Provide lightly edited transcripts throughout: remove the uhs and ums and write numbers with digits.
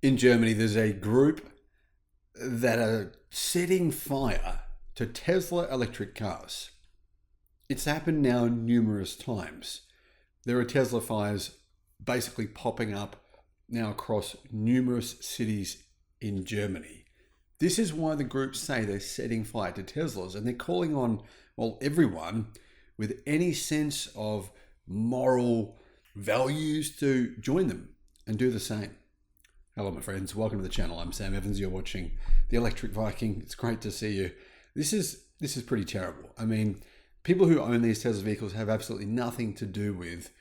In Germany, there's a group that are setting fire to Tesla electric cars. It's happened now numerous times. There are Tesla fires basically popping up now across numerous cities in Germany. This is why the groups say they're setting fire to Teslas, and they're calling on, well, everyone with any sense of moral values to join them and do the same. Hello, my friends. Welcome to the channel. I'm Sam Evans. You're watching the Electric Viking. It's great to see you. This is pretty terrible. I mean, people who own these Tesla vehicles have absolutely nothing to do with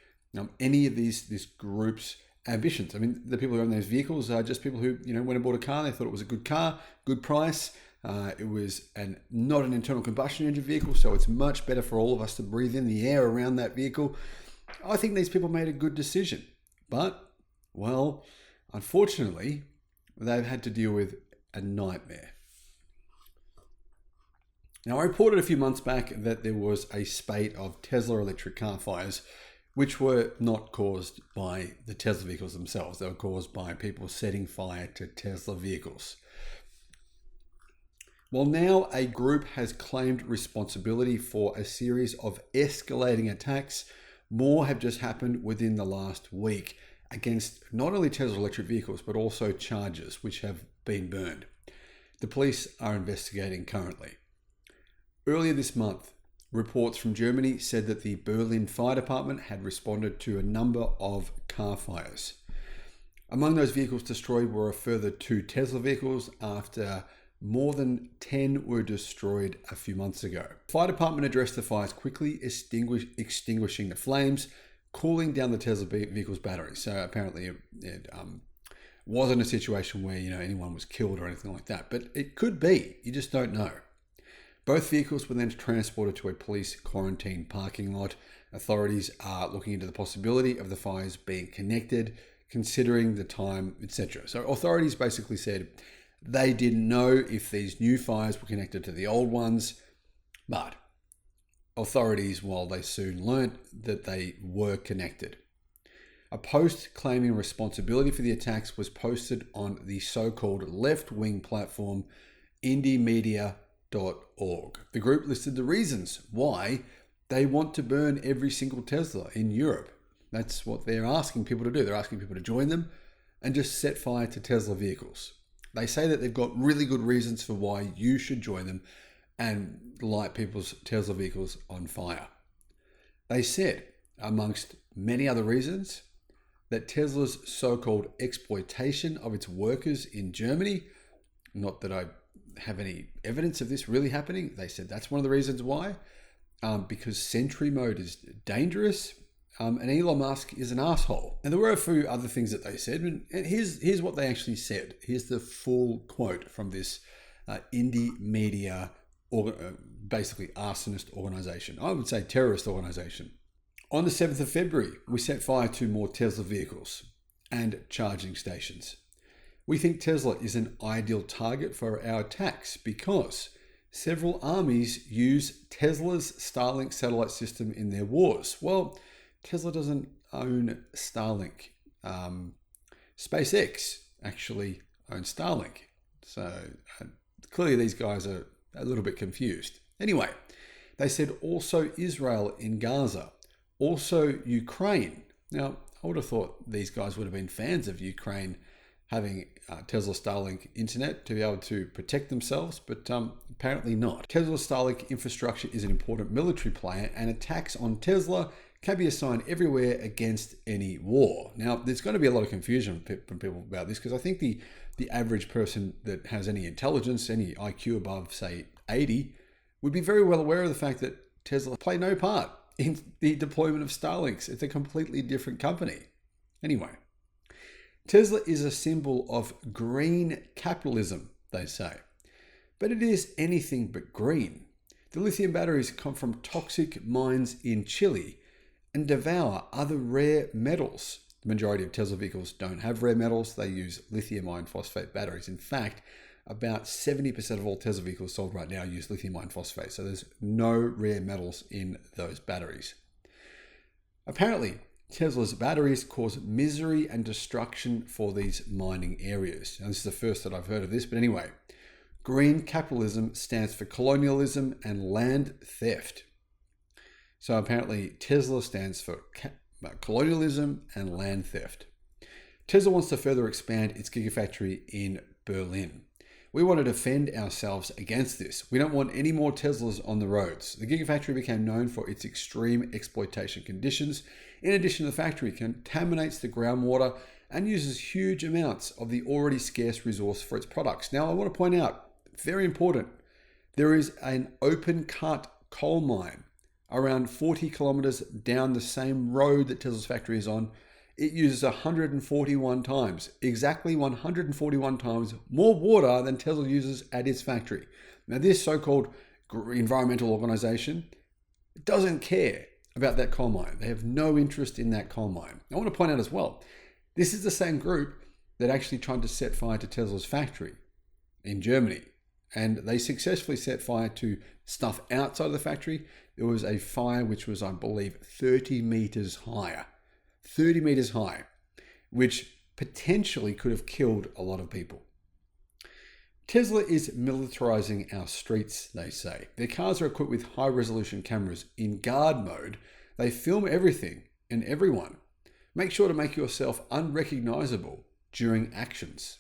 any of this group's ambitions. I mean, the people who own these vehicles are just people who went and bought a car. They thought it was a good car, good price. It was not an internal combustion engine vehicle, so it's much better for all of us to breathe in the air around that vehicle. I think these people made a good decision, but well, unfortunately, they've had to deal with a nightmare. Now, I reported a few months back that there was a spate of Tesla electric car fires, which were not caused by the Tesla vehicles themselves. They were caused by people setting fire to Tesla vehicles. Well, now a group has claimed responsibility for a series of escalating attacks. More have just happened within the last week against not only Tesla electric vehicles, but also chargers, which have been burned. The police are investigating currently. Earlier this month, reports from Germany said that the Berlin Fire Department had responded to a number of car fires. Among those vehicles destroyed were a further 2 Tesla vehicles after more than 10 were destroyed a few months ago. The fire department addressed the fires quickly, extinguishing the flames, cooling down the Tesla vehicle's batteries. So apparently it wasn't a situation where anyone was killed or anything like that, but it could be. You just don't know. Both vehicles were then transported to a police quarantine parking lot. Authorities are looking into the possibility of the fires being connected, considering the time, etc. So authorities basically said they didn't know if these new fires were connected to the old ones, but authorities, well, they soon learnt that they were connected. A post claiming responsibility for the attacks was posted on the so-called left-wing platform indiemedia.org. The group listed the reasons why they want to burn every single Tesla in Europe. That's what they're asking people to do. They're asking people to join them and just set fire to Tesla vehicles. They say that they've got really good reasons for why you should join them and light people's Tesla vehicles on fire. They said, amongst many other reasons, that Tesla's so-called exploitation of its workers in Germany, not that I have any evidence of this really happening, they said that's one of the reasons why, because Sentry mode is dangerous, and Elon Musk is an asshole. And there were a few other things that they said, and here's what they actually said. Here's the full quote from this indie media, basically arsonist organization. I would say terrorist organization. On the 7th of February, we set fire to more Tesla vehicles and charging stations. We think Tesla is an ideal target for our attacks because several armies use Tesla's Starlink satellite system in their wars. Well, Tesla doesn't own Starlink. SpaceX actually owns Starlink. So clearly these guys are a little bit confused. Anyway, they said also Israel in Gaza, also Ukraine. Now, I would have thought these guys would have been fans of Ukraine having Tesla Starlink internet to be able to protect themselves, but apparently not. Tesla Starlink infrastructure is an important military player, and attacks on Tesla can be assigned everywhere against any war. Now, there's going to be a lot of confusion from people about this because I think the average person that has any intelligence, any IQ above, say, 80, would be very well aware of the fact that Tesla play no part in the deployment of Starlinks. It's a completely different company. Anyway, Tesla is a symbol of green capitalism, they say, but it is anything but green. The lithium batteries come from toxic mines in Chile and devour other rare metals. The majority of Tesla vehicles don't have rare metals. They use lithium iron phosphate batteries. In fact, about 70% of all Tesla vehicles sold right now use lithium iron phosphate. So there's no rare metals in those batteries. Apparently, Tesla's batteries cause misery and destruction for these mining areas. And this is the first that I've heard of this, but anyway. Green capitalism stands for colonialism and land theft. So apparently Tesla stands for colonialism and land theft. Tesla wants to further expand its gigafactory in Berlin. We want to defend ourselves against this. We don't want any more Teslas on the roads. The gigafactory became known for its extreme exploitation conditions. In addition, the factory contaminates the groundwater and uses huge amounts of the already scarce resource for its products. Now, I want to point out, very important, there is an open cut coal mine around 40 kilometers down the same road that Tesla's factory is on. It uses 141 times, exactly 141 times more water than Tesla uses at its factory. Now, this so-called environmental organization doesn't care about that coal mine. They have no interest in that coal mine. I want to point out as well, this is the same group that actually tried to set fire to Tesla's factory in Germany. And they successfully set fire to stuff outside of the factory. There was a fire which was, I believe, 30 meters higher. 30 meters high, which potentially could have killed a lot of people. Tesla is militarizing our streets, they say. Their cars are equipped with high-resolution cameras. In guard mode, they film everything and everyone. Make sure to make yourself unrecognizable during actions.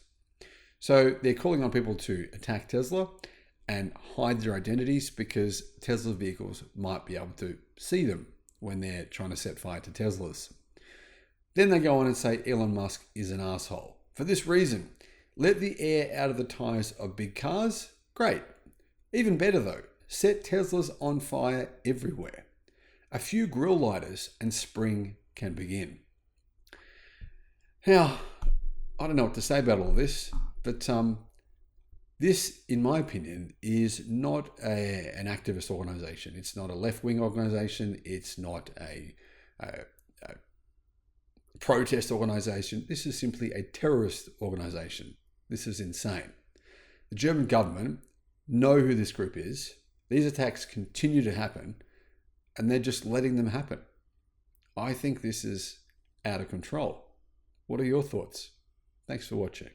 So they're calling on people to attack Tesla and hide their identities because Tesla vehicles might be able to see them when they're trying to set fire to Teslas. Then they go on and say Elon Musk is an asshole. For this reason, let the air out of the tires of big cars? Great. Even better though, set Teslas on fire everywhere. A few grill lighters and spring can begin. Now, I don't know what to say about all this, but this, in my opinion, is not an activist organization. It's not a left-wing organization. It's not a protest organization. This is simply a terrorist organization. This is insane. The German government know who this group is. These attacks continue to happen, and they're just letting them happen. I think this is out of control. What are your thoughts? Thanks for watching.